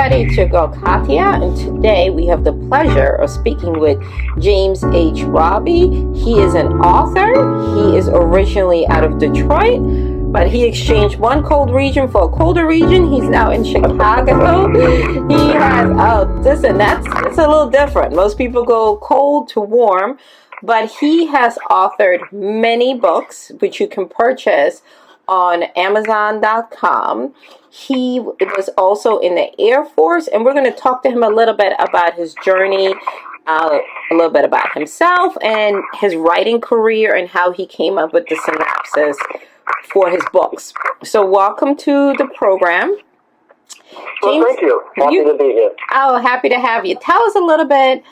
everybody, it's your girl Katia, and today we have the pleasure of speaking with James H. Roby. He is an author. He is originally out of Detroit, but he exchanged one cold region for a colder region. He's now in Chicago. He has, it's a little different. Most people go cold to warm, but he has authored many books, which you can purchase on Amazon.com. He was also in the Air Force, and we're going to talk to him a little bit about his journey, a little bit about himself and his writing career and how he came up with the synopsis for his books. So welcome to the program. James, well, thank you. Happy to be here. Oh, happy to have you. Tell us a little bit,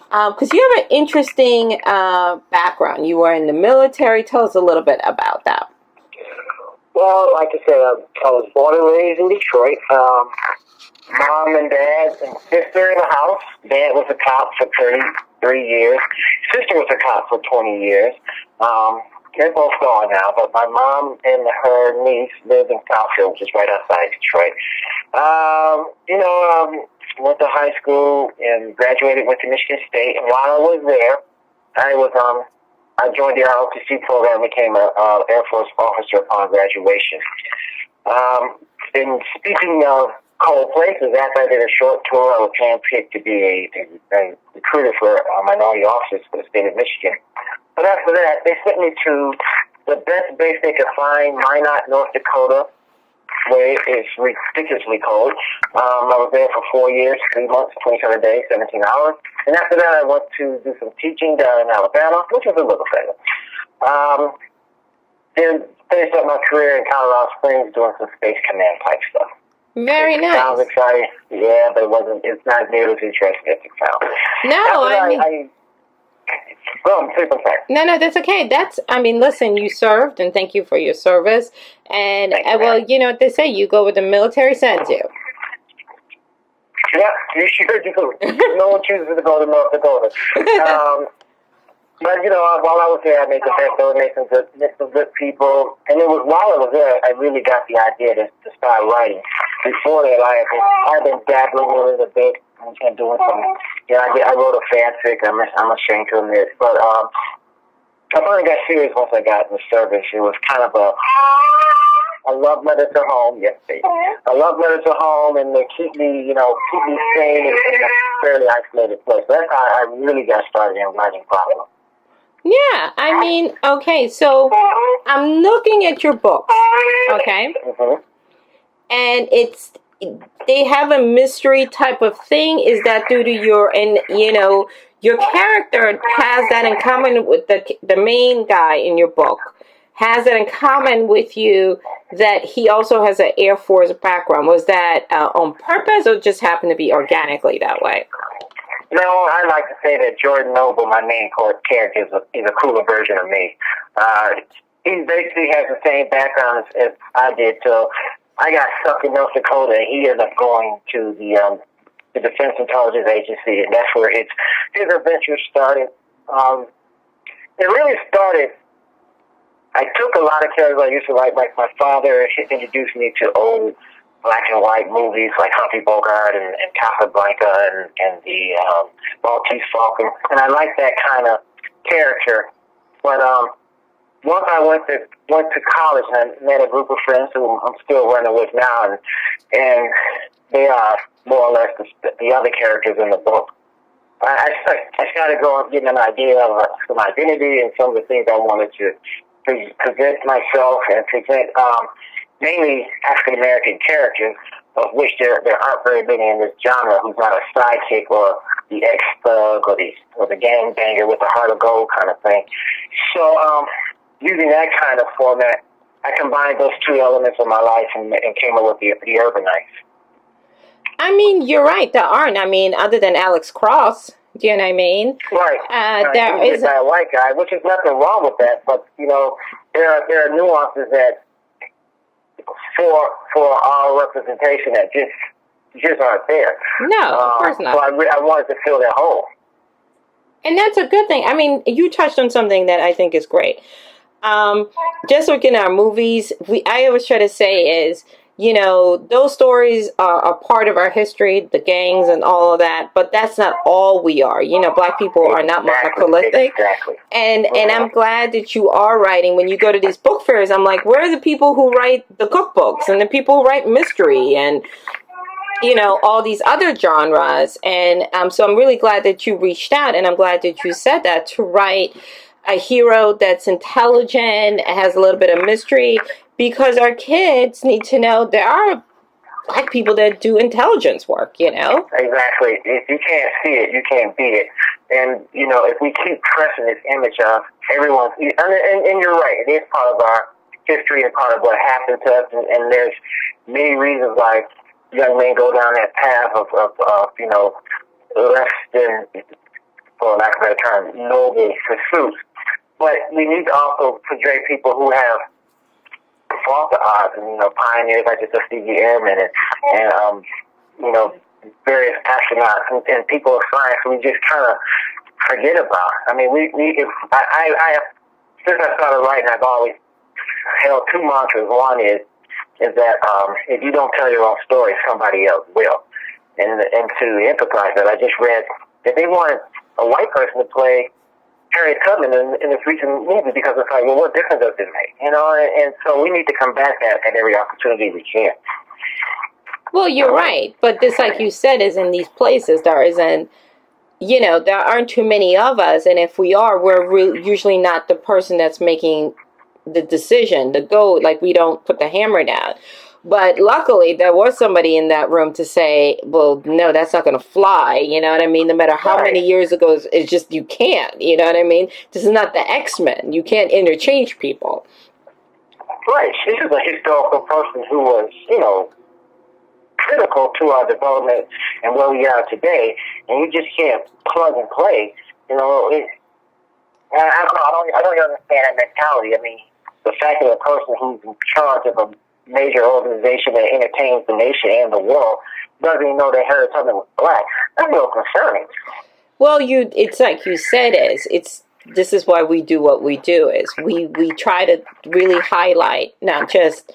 because you have an interesting background. You were in the military. Tell us a little bit about that. Well, like I said, I was born and raised in Detroit. Mom and dad and sister in the house. Dad was a cop for 33 years. Sister was a cop for 20 years. They're both gone now, but my mom and her niece lived in Southfield, which is right outside Detroit. Went to high school and graduated, went to Michigan State. And while I was there, I joined the ROTC program and became an Air Force officer upon graduation. And speaking of cold places, after I did a short tour, I was handpicked to be a recruiter for minority officers for the state of Michigan. But after that, they sent me to the best base they could find, Minot, North Dakota, where it's ridiculously cold. I was there for 4 years, 3 months, 27 days, 17 hours. And after that, I went to do some teaching down in Alabama, which was a little better. Then finished up my career in Colorado Springs doing some Space Command type stuff. Very nice. Sounds exciting. Yeah, but it's not nearly as interesting as it sounds. No, No, that's okay. Listen, you served, and thank you for your service. And, you know what they say, you go where the military sends you. Yeah, you sure do. No one chooses to go to North Dakota. But, while I was there, I made the best, met some good people. And it was while I was there, I really got the idea to start writing. Before that, I had been dabbling in it a bit and doing some, I wrote a fanfic. I'm ashamed to admit. But I finally got serious once I got in the service. It was kind of a love letter to home, yes, baby. A love letter to home, and to keep me sane in a fairly isolated place. That's how I really got started in writing properly. Yeah, okay, so I'm looking at your books, okay? Mm-hmm. And they have a mystery type of thing. Is that due to your character has that in common with the main guy in your book? Has it in common with you that he also has an Air Force background? Was that on purpose or just happened to be organically that way? No, I like to say that Jordan Noble, my main character, is a cooler version of me. He basically has the same background as I did, so I got stuck in North Dakota, and he ended up going to the Defense Intelligence Agency, and that's where his adventure started. It really started. I took a lot of characters I used to write, like my father introduced me to old black and white movies like Humphrey Bogart and Casablanca and the Maltese Falcon, and I liked that kind of character. But once I went to college and I met a group of friends who I'm still running with now, and they are more or less the other characters in the book. I started getting an idea of some identity and some of the things I wanted to present myself and present mainly African American characters, of which there aren't very many in this genre, who's not a sidekick or the ex-thug or the gangbanger with the heart of gold kind of thing. So using that kind of format, I combined those two elements of my life and came up with the UrbanKnights. You're right, there aren't. Other than Alex Cross, do you know what I mean? Right. There is that white guy, which is nothing wrong with that, but, there are nuances that for our representation that just aren't there. No, of course not. So I wanted to fill that hole. And that's a good thing. You touched on something that I think is great. Just looking at our movies, I always try to say is, those stories are part of our history, the gangs and all of that, but that's not all we are. Black people are not monolithic. Exactly. And I'm glad that you are writing. When you go to these book fairs, I'm like, where are the people who write the cookbooks and the people who write mystery and all these other genres? And so I'm really glad that you reached out, and I'm glad that you said that, to write a hero that's intelligent, has a little bit of mystery, because our kids need to know there are Black people that do intelligence work, Exactly. If you can't see it, you can't be it. And, if we keep pressing this image of everyone, and you're right, it is part of our history and part of what happened to us, and there's many reasons why young men go down that path of less than, for lack of a better term, noble pursuits. But we need to also portray people who have fought the odds, and pioneers like the Tuskegee Airmen, and various astronauts and people of science we just kind of forget about. I mean, I since I started writing, I've always held two mantras. One is that if you don't tell your own story, somebody else will. And to empathize that, I just read that they wanted a white person to play Harriet Tubman in this recent movie, because it's like, well, what difference does it make? And so we need to combat that at every opportunity we can. Well, you're right. But this, like you said, is in these places. There isn't, there aren't too many of us. And if we are, we're usually not the person that's making the decision, the go, like we don't put the hammer down. But luckily, there was somebody in that room to say, well, no, that's not going to fly. You know what I mean? No matter how many years ago, it's just, you can't. You know what I mean? This is not the X-Men. You can't interchange people. Right. This is a historical person who was, critical to our development and where we are today. And you just can't plug and play. I don't understand that mentality. I mean, the fact that a person who's in charge of a major organization that entertains the nation and the world doesn't even know that Harriet Tubman was Black, that's real concerning. Well, it's like you said, this is why we do what we do, is we try to really highlight not just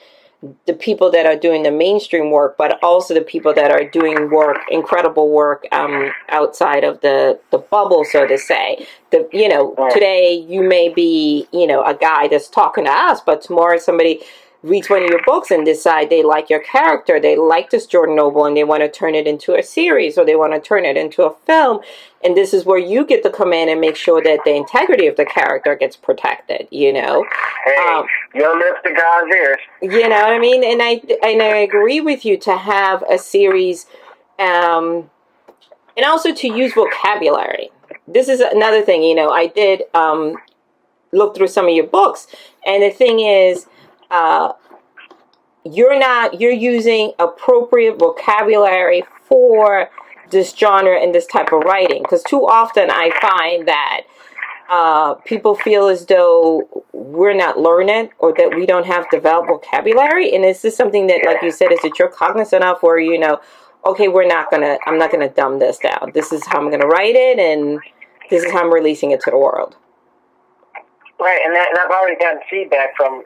the people that are doing the mainstream work, but also the people that are doing incredible work outside of the bubble, so to say. Today you may be, a guy that's talking to us, but tomorrow somebody reads one of your books and decide they like your character, they like this Jordan Noble, and they want to turn it into a series, or they want to turn it into a film. And this is where you get to come in and make sure that the integrity of the character gets protected, Hey, your lips to God's ears. You know what I mean? And I agree with you to have a series, and also to use vocabulary. This is another thing, I did look through some of your books, and the thing is, you're using appropriate vocabulary for this genre and this type of writing, because too often I find that people feel as though we're not learning, or that we don't have developed vocabulary. And is this something that, like you said, is that you're cognizant of, where okay, I'm not gonna dumb this down, this is how I'm gonna write it, and this is how I'm releasing it to the world? Right, and I've already gotten feedback from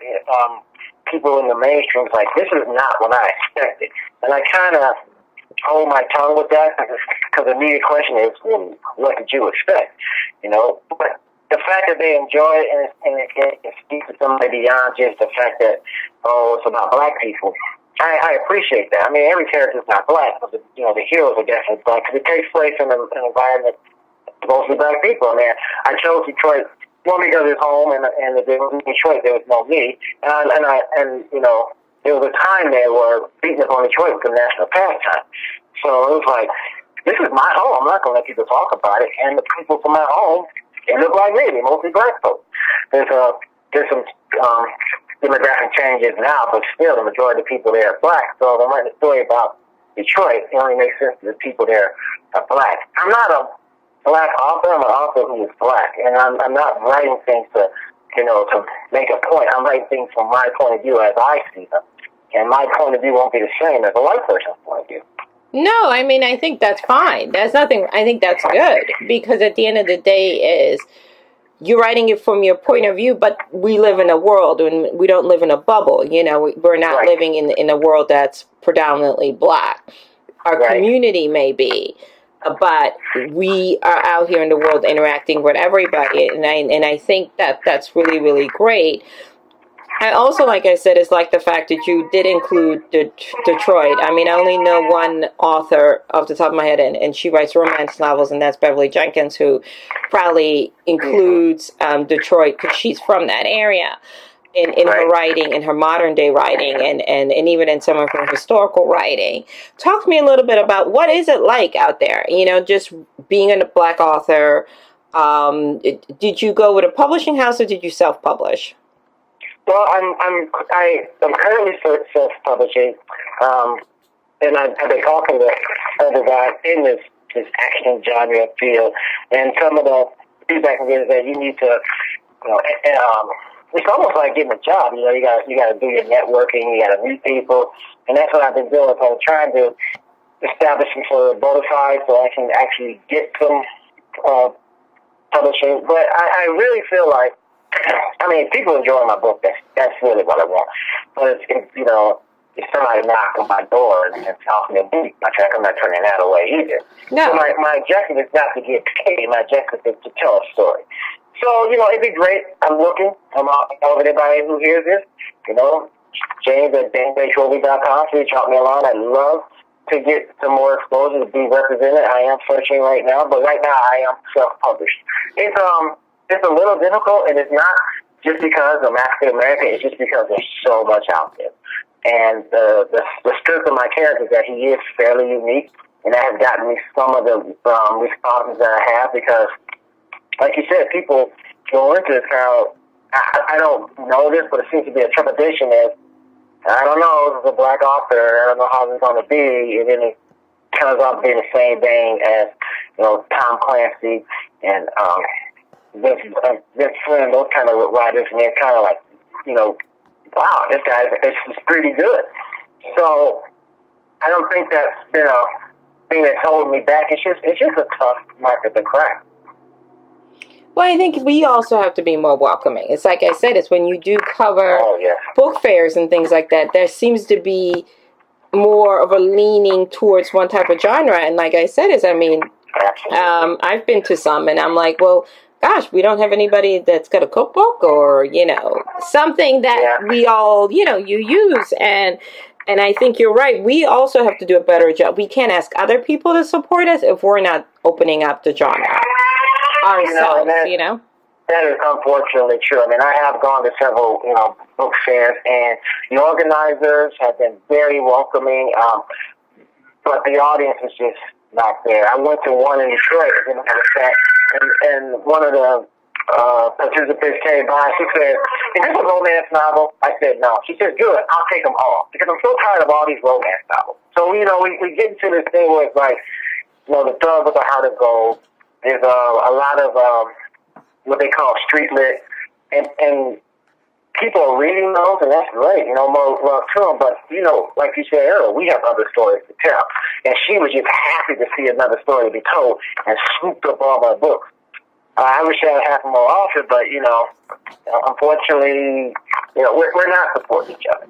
people in the mainstream, like, this is not what I expected. And I kind of hold my tongue with that, because the immediate question is, well, what did you expect? But the fact that they enjoy it, and it speaks to somebody beyond just the fact that, it's about Black people, I appreciate that. I mean, every character is not Black, but the heroes are definitely Black, because it takes place in an environment mostly Black people. I mean, I chose Detroit. One, because it's home, and if there was Detroit, there was no me. And there was a time there where beating up on Detroit was a national pastime. So it was like, this is my home. I'm not going to let people talk about it. And the people from my home, they look like me. They're mostly Black folks. There's some demographic changes now, but still the majority of the people there are Black. So if I'm writing a story about Detroit, it only makes sense to the people there are Black. I'm not a Black author. I'm an author who is Black, and I'm not writing things to make a point. I'm writing things from my point of view as I see them, and my point of view won't be the same as a white person's point of view. No, I mean, I think that's fine. That's nothing. I think that's good, because at the end of the day is you're writing it from your point of view, but we live in a world and we don't live in a bubble. You know, we're not Right. living in a world that's predominantly black. Our Right. community may be, but we are out here in the world interacting with everybody, and I think that's really, really great. I also, like I said, is like the fact that you did include Detroit. I mean, I only know one author off the top of my head, and she writes romance novels, and that's Beverly Jenkins, who probably includes Detroit because she's from that area in her writing, in her modern day writing, and even in some of her historical writing. Talk to me a little bit about what is it like out there, you know, just being a black author. Did you go with a publishing house or did you self-publish? Well, I'm currently self-publishing, and I've been talking to other guys in this action genre field, and some of the feedback is that you need to, you know, it's almost like getting a job. You know, you got to do your networking, you got to meet people, and that's what I've been doing. So I'm trying to establish some sort of bona fide so I can actually get some publishing. But I really feel like, I mean, people enjoy my book. That's really what I want. But it's you know, if somebody knocks on my door and tells me to beat my track, I'm not turning that away either. No. So my objective is not to get paid. My objective is to tell a story. So, you know, it'd be great. I'm looking. I'm out with anybody who hears this. You know, James at jamesroby.com. Reach out me a line. I'd love to get some more exposure to be represented. I am searching right now, but right now I am self-published. It's a little difficult, and it's not just because I'm African American. It's just because there's so much out there. And the strength of my character is that he is fairly unique, and that has gotten me some of the responses that I have because, like you said, people go into this kind of, I don't know this, but it seems to be a trepidation is, I don't know, this is a black author, I don't know how this is going to be, and then it comes out being the same thing as, you know, Tom Clancy and this friend, those kind of writers, and they're kind of like, you know, wow, this guy is pretty good. So I don't think that's been a thing that's holding me back. It's just a tough market to crack. Well, I think we also have to be more welcoming. It's like I said, it's when you do cover book fairs and things like that, there seems to be more of a leaning towards one type of genre. And like I said, I've been to some and I'm like, well, gosh, we don't have anybody that's got a cookbook or, you know, something that we all, you know, you use. And I think you're right. We also have to do a better job. We can't ask other people to support us if we're not opening up the genre ourselves, you know? That is unfortunately true. I mean, I have gone to several, you know, book fairs, and the organizers have been very welcoming, but the audience is just not there. I went to one in Detroit, as a matter of fact, and one of the participants came by. She said, "Is this a romance novel?" I said, "No." She said, "Good, I'll take them all," because I'm so tired of all these romance novels. So, you know, we get into this thing where it's like, you know, the thug with the heart of gold. There's a lot of what they call street lit, and people are reading those, and that's great, you know, more love to them. But, you know, like you said earlier, we have other stories to tell. And she was just happy to see another story to be told and swooped up all my books. I wish I had happened more often, but, you know, unfortunately, you know, we're not supporting each other.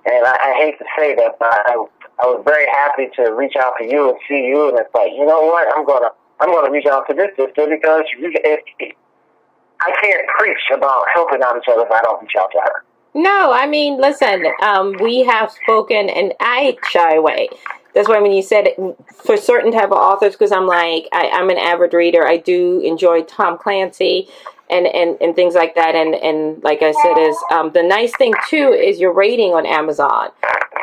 And I hate to say that, but I was very happy to reach out to you and see you, and it's like, you know what, I'm gonna reach out to this sister because I can't preach about helping out each other if I don't reach out to her. No, I mean, listen, we have spoken, and I shy away. That's why when you said for certain type of authors, because I'm like, I'm an avid reader. I do enjoy Tom Clancy and things like that. And like I said, is the nice thing, too, is your rating on Amazon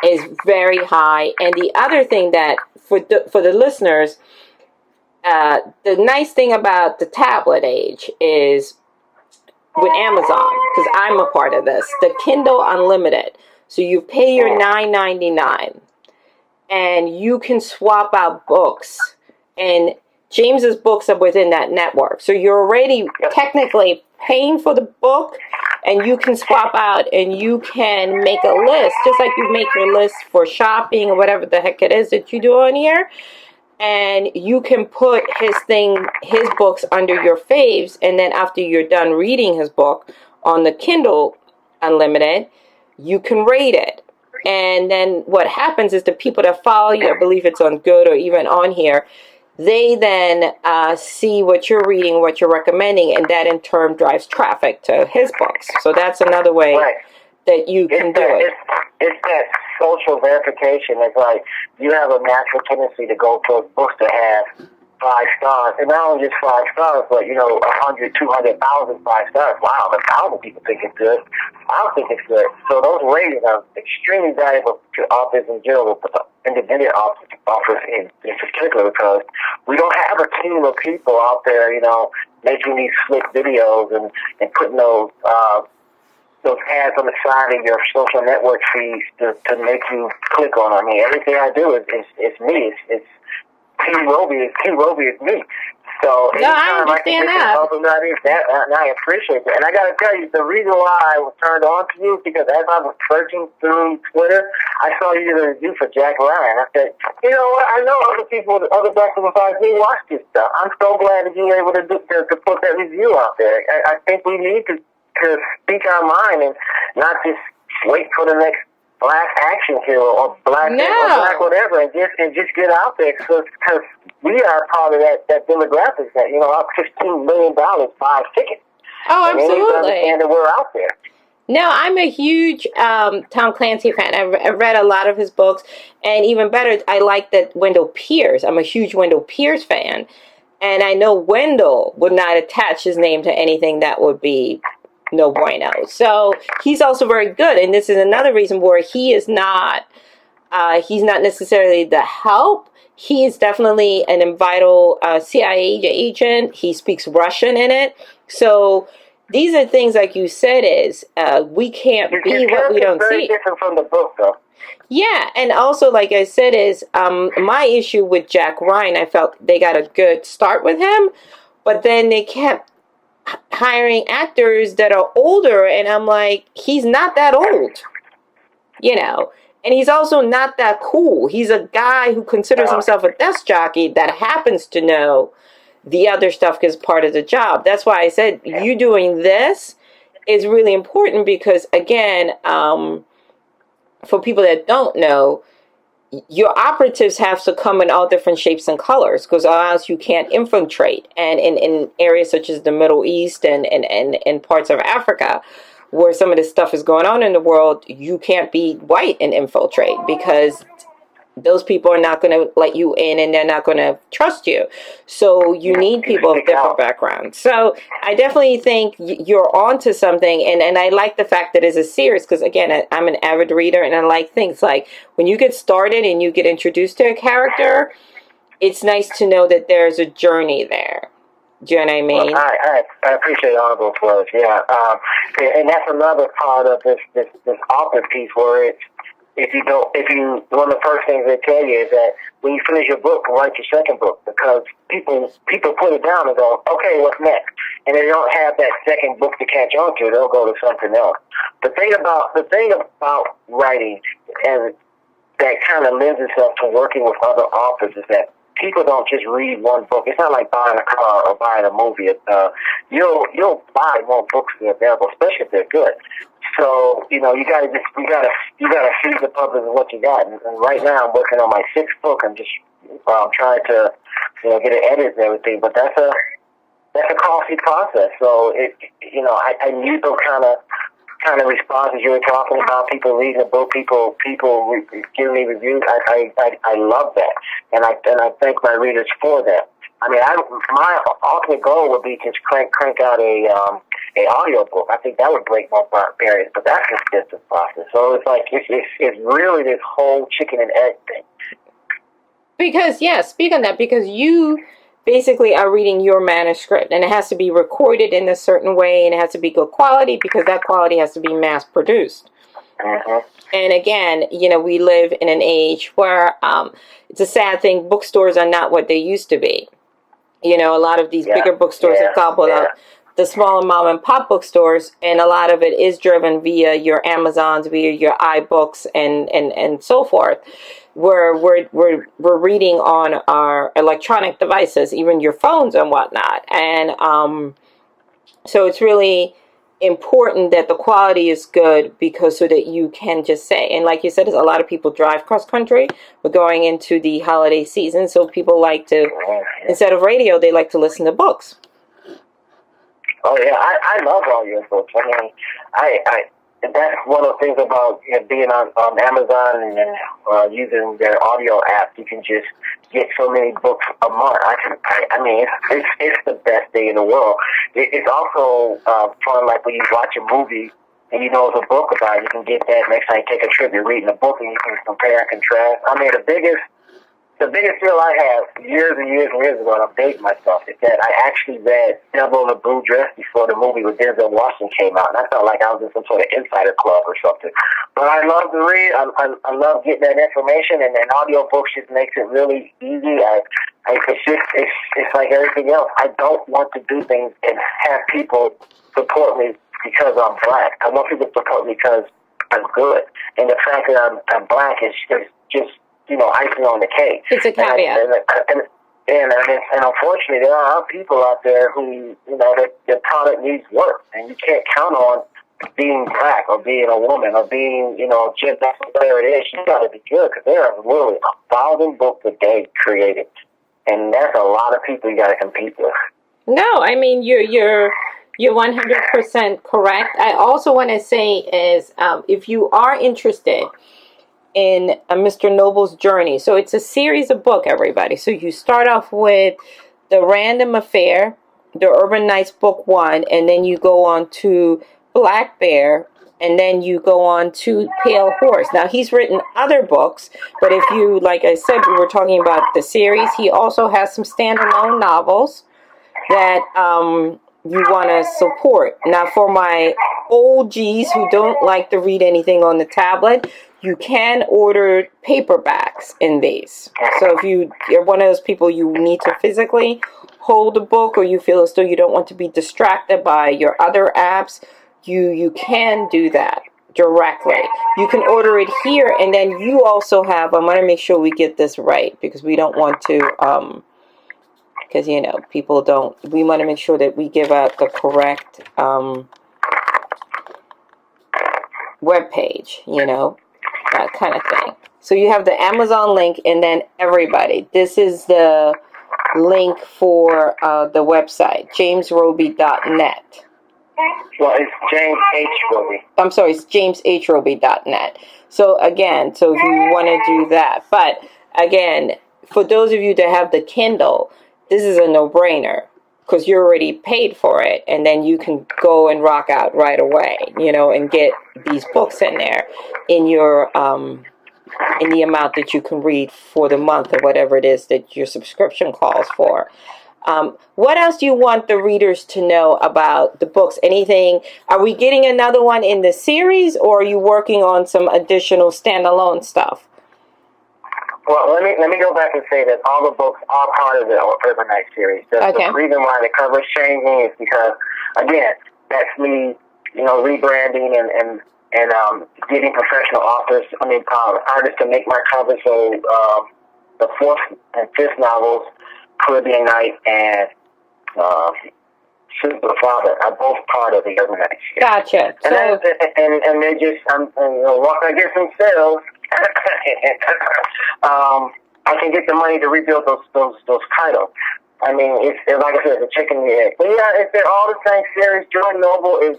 is very high. And the other thing that, for the listeners, the nice thing about the tablet age is with Amazon, because I'm a part of this, the Kindle Unlimited. So you pay your $9.99 and you can swap out books, and James's books are within that network. So you're already technically paying for the book, and you can swap out and you can make a list, just like you make your list for shopping or whatever the heck it is that you do on here. and you can put his books under your faves, and then after you're done reading his book on the Kindle Unlimited, you can rate it. And then what happens is the people that follow you, I believe it's on Good or even on here, they then see what you're reading, what you're recommending, and that in turn drives traffic to his books. So that's another way that you can do it. It's that social verification. It's like you have a natural tendency to go towards books that have 5 stars, and not only just 5 stars, but 100, 200,000 5 stars. Wow, 1,000 people think it's good. I don't think it's good. So those ratings are extremely valuable to authors in general, but the independent authors in particular, because we don't have a team of people out there, making these slick videos and putting those ads on the side of your social network feeds to make you click on them. I mean, everything I do is me. It's Roby is me. So I understand that. And I appreciate that. And I got to tell you, the reason why I was turned on to you is because as I was searching through Twitter, I saw you did a review for Jack Ryan. I said, you know what? I know other people, other basketball fans, they watch this stuff. I'm so glad that you were able to put that review out there. I think we need to speak our mind and not just wait for the next black action hero or black whatever, and just get out there, because we are part of that demographic that our $15 million buys tickets. Oh, absolutely. And we're out there. No, I'm a huge Tom Clancy fan. I've read a lot of his books, and even better, I like that Wendell Pierce. I'm a huge Wendell Pierce fan, and I know Wendell would not attach his name to anything that would be no bueno. So he's also very good, and this is another reason where he is not. He's not necessarily the help. He is definitely an vital CIA agent. He speaks Russian in it. So these are things, like you said, is we can't be what we don't see. It's very different from the book, though. Yeah, and also, like I said, is my issue with Jack Ryan, I felt they got a good start with him, but then they kept hiring actors that are older, and I'm like, he's not that old, and he's also not that cool. He's a guy who considers himself a desk jockey that happens to know the other stuff because part of the job. That's why I said you doing this is really important, because again, for people that don't know, your operatives have to come in all different shapes and colors, because otherwise you can't infiltrate. And in areas such as the Middle East and parts of Africa, where some of this stuff is going on in the world, you can't be white and infiltrate, because those people are not going to let you in, and they're not going to trust you. So you need people of different backgrounds. So I definitely think you're onto something, and I like the fact that it's a series, because again, I'm an avid reader, and I like things like when you get started and you get introduced to a character, it's nice to know that there's a journey there. Do you know what I mean? Well, I appreciate all those words. Yeah, and that's another part of this author piece, where it's, one of the first things they tell you is that when you finish your book, write your second book, because people put it down and go, okay, what's next? And they don't have that second book to catch on to. They'll go to something else. The thing about writing, and that kind of lends itself to working with other authors, is that people don't just read one book. It's not like buying a car or buying a movie. You'll buy more books that are available, especially if they're good. So you gotta feed the public with what you got. And right now, I'm working on my 6th book. I'm just trying to get it edited and everything. But that's a costly process. So I need those kind of responses you were talking about. People reading the book, people giving me reviews. I love that, and I thank my readers for that. I mean, my ultimate goal would be to crank out a audio book. I think that would break more barriers, but that's just a business process. So it's like it's really this whole chicken and egg thing. Because speak on that, because you basically are reading your manuscript, and it has to be recorded in a certain way, and it has to be good quality, because that quality has to be mass produced. Mm-hmm. And again, we live in an age where it's a sad thing. Bookstores are not what they used to be. A lot of these bigger bookstores have gobbled up the smaller mom and pop bookstores, and a lot of it is driven via your Amazons, via your iBooks, and so forth. we're reading on our electronic devices, even your phones and whatnot. And so it's really important that the quality is good, because so that you can just say, and like you said, a lot of people drive cross country. We're going into the holiday season, so people like to, instead of radio, they like to listen to books. Oh yeah, I love audiobooks. I mean, I that's one of the things about being on Amazon and using their audio app. You can just get so many books a month. I mean, it's the best thing in the world. It's also fun, like when you watch a movie and you know it's a book about it. You can get that next time you take a trip. You're reading a book and you can compare and contrast. I mean, the biggest deal I have years and years and years ago, and I'm dating myself, is that I actually read Devil in a Blue Dress before the movie with Denzel Washington came out, and I felt like I was in some sort of insider club or something. But I love to read. I love getting that information, and audiobooks just makes it really easy. It's like everything else. I don't want to do things and have people support me because I'm black. I want people to support me because I'm good. And the fact that I'm black is just icing on the cake. It's a caveat. And unfortunately, there are people out there who, their product needs work, and you can't count on being black or being a woman or being, just whatever it is. You got to be good, because there are literally 1,000 books a day created, and that's a lot of people you got to compete with. No, I mean you're 100% correct. I also want to say is if you are interested in Mr. Noble's journey. So it's a series of book, everybody. So you start off with The Random Affair, the UrbanKnights book 1, and then you go on to Black Bear, and then you go on to Pale Horse. Now, he's written other books, but if you, like I said, we were talking about the series, he also has some standalone novels that you want to support. Now, for my OGs who don't like to read anything on the tablet, you can order paperbacks in these. So if you're one of those people, you need to physically hold a book, or you feel as though you don't want to be distracted by your other apps, you can do that directly. You can order it here, and then you also have, I want to make sure we get this right, because we don't want to, because, people don't, we want to make sure that we give out the correct web page, that kind of thing. So you have the Amazon link, and then everybody, this is the link for the website, jamesroby.net. Well, it's James H. Roby. I'm sorry, it's jameshroby.net. So again, so if you want to do that. But again, for those of you that have the Kindle, this is a no-brainer, because you already paid for it, and then you can go and rock out right away, and get these books in there in your in the amount that you can read for the month, or whatever it is that your subscription calls for. What else do you want the readers to know about the books? Anything? Are we getting another one in the series, or are you working on some additional standalone stuff? Well, let me go back and say that all the books are part of the UrbanKnights series. The reason why the cover's changing is because, again, that's me, rebranding and getting professional artists to make my covers. So the 4th and 5th novels, Caribbean Night and Super Father, are both part of the UrbanKnights series. Gotcha. And they just, once I get some sales, I can get the money to rebuild those titles. I mean, it's like I said, it's a chicken and the egg. But yeah, if they're all the same series, Jordan Noble is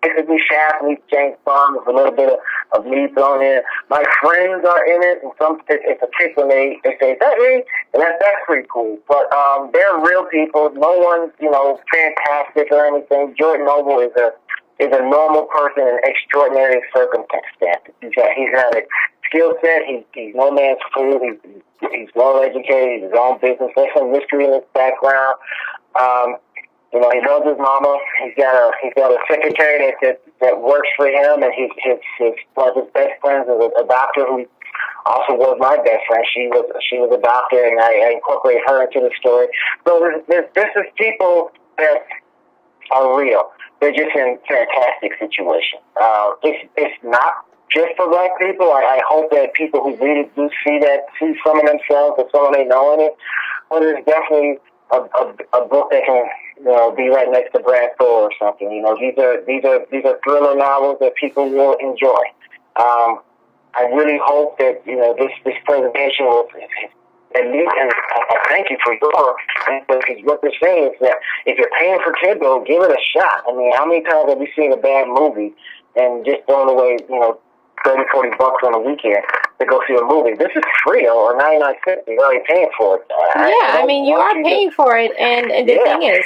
basically Shaft meets James Bond with a little bit of me thrown in. My friends are in it, and it's a kick when they say, "Is that me?" And that's pretty cool. But they're real people. No one's fantastic or anything. Jordan Noble is a normal person in extraordinary circumstances. He's got a skill set. He's no man's fool. He's well educated. He's his own business. There's some mystery in his background. He loves his mama. He's got a secretary that works for him, and one of his best friends is a doctor who also was my best friend. She was a doctor, and I incorporated her into the story. So this is people that are real. They're just in fantastic situations. It's not just for black people. I hope that people who really do see some of themselves or someone they know in it. But it's definitely a book that can, be right next to Brad Thor or something. These are thriller novels that people will enjoy. I really hope that this presentation will. At least, and I thank you for because what they're saying is that if you're paying for Kindle, give it a shot. I mean, how many times have we seen a bad movie and just thrown away, $30, $40 on a weekend to go see a movie? This is free, or 99 cents. You're already paying for it. I mean, you are paying for it, and the thing is,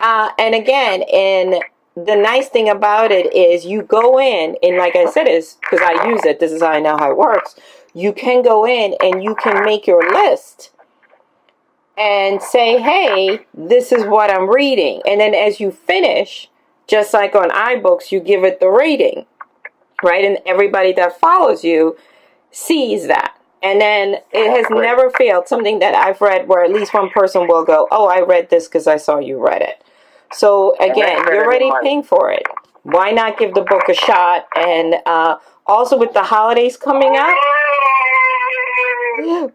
and again, and the nice thing about it is you go in, and like I said, is because I use it. This is how I know how it works. You can go in and you can make your list and say, hey, this is what I'm reading. And then as you finish, just like on iBooks, you give it the rating, right? And everybody that follows you sees that. And then it has never failed, something that I've read where at least one person will go, oh, I read this because I saw you read it. So again, you're already paying for it. Why not give the book a shot? And also with the holidays coming up,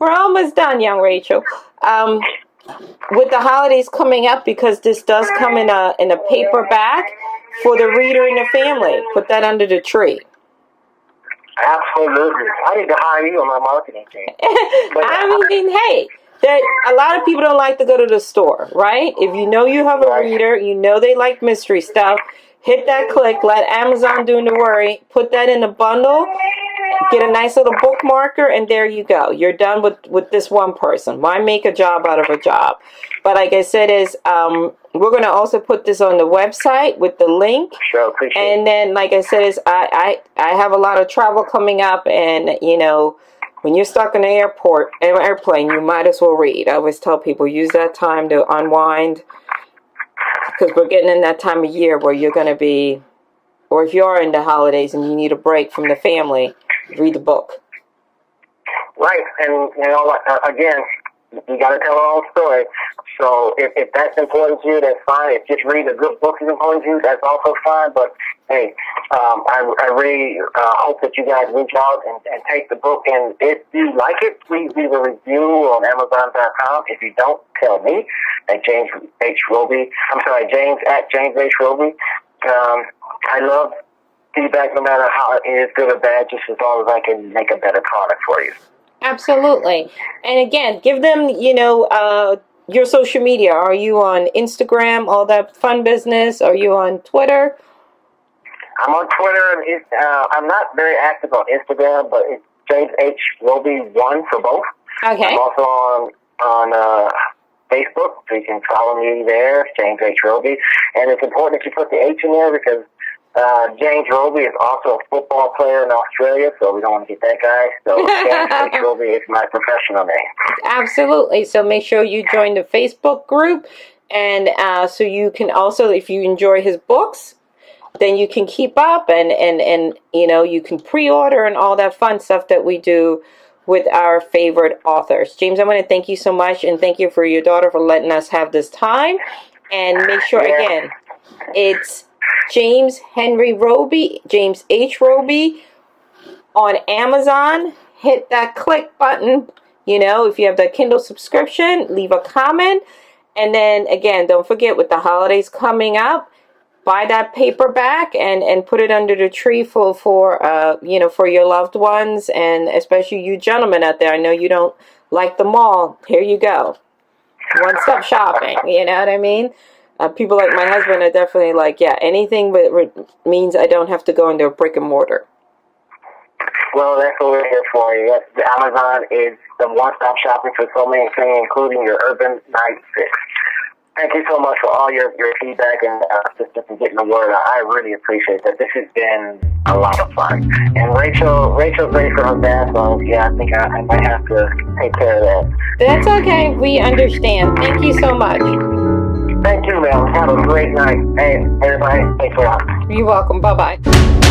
we're almost done, young Rachel. With the holidays coming up, because this does come in a paperback for the reader and the family. Put that under the tree. Absolutely. I need to hire you on my marketing team. I mean, hey, a lot of people don't like to go to the store, right? If you have a reader, they like mystery stuff, hit that click, let Amazon do the worry, put that in a bundle, get a nice little bookmarker, and there you go. You're done with this one person. Why make a job out of a job? But like I said, we're going to also put this on the website with the link. Sure, appreciate it. And then, like I said, I have a lot of travel coming up, and, when you're stuck in an airplane, you might as well read. I always tell people, use that time to unwind, because we're getting in that time of year where you're going to be, or if you are in the holidays and you need a break from the family, read the book. Right, and again, you got to tell our own story. So if that's important to you, that's fine. If just reading a good book is important to you, that's also fine. But hey, I really hope that you guys reach out and take the book. And if you like it, please leave a review on Amazon.com. If you don't, tell me at James at James H. Roby. I love feedback, no matter how it is, good or bad, just as long as I can make a better product for you. Absolutely. And again, give them, your social media. Are you on Instagram, all that fun business? Are you on Twitter? I'm on Twitter. I'm not very active on Instagram, but it's James H. Roby 1 for both. Okay. I'm also on Facebook, so you can follow me there, James H. Roby. And it's important that you put the H in there because James Roby is also a football player in Australia, so we don't want to get that guy. So James H. Roby is my professional name. Absolutely. So make sure you join the Facebook group, and so you can also, if you enjoy his books, then you can keep up and you can pre-order and all that fun stuff that we do with our favorite authors. James, I want to thank you so much, and thank you for your daughter for letting us have this time. And make sure, again, it's James Henry Roby, James H. Roby on Amazon. Hit that click button. If you have the Kindle subscription, leave a comment. And then, again, don't forget, with the holidays coming up, buy that paperback and put it under the tree for your loved ones, and especially you gentlemen out there. I know you don't like the mall. Here you go. One-stop shopping. You know what I mean? People like my husband are definitely like, yeah, anything but means I don't have to go into a brick and mortar. Well, that's what we're here for. Yes, Amazon is the one-stop shopping for so many things, including your UrbanKnights fix. Thank you so much for all your feedback and assistance in getting the word out. I really appreciate that. This has been a lot of fun. And Rachel's ready for her bath, so yeah, I think I might have to take care of that. That's okay. We understand. Thank you so much. Thank you, ma'am. Have a great night. Hey, everybody, thanks a lot. You're welcome. Bye-bye.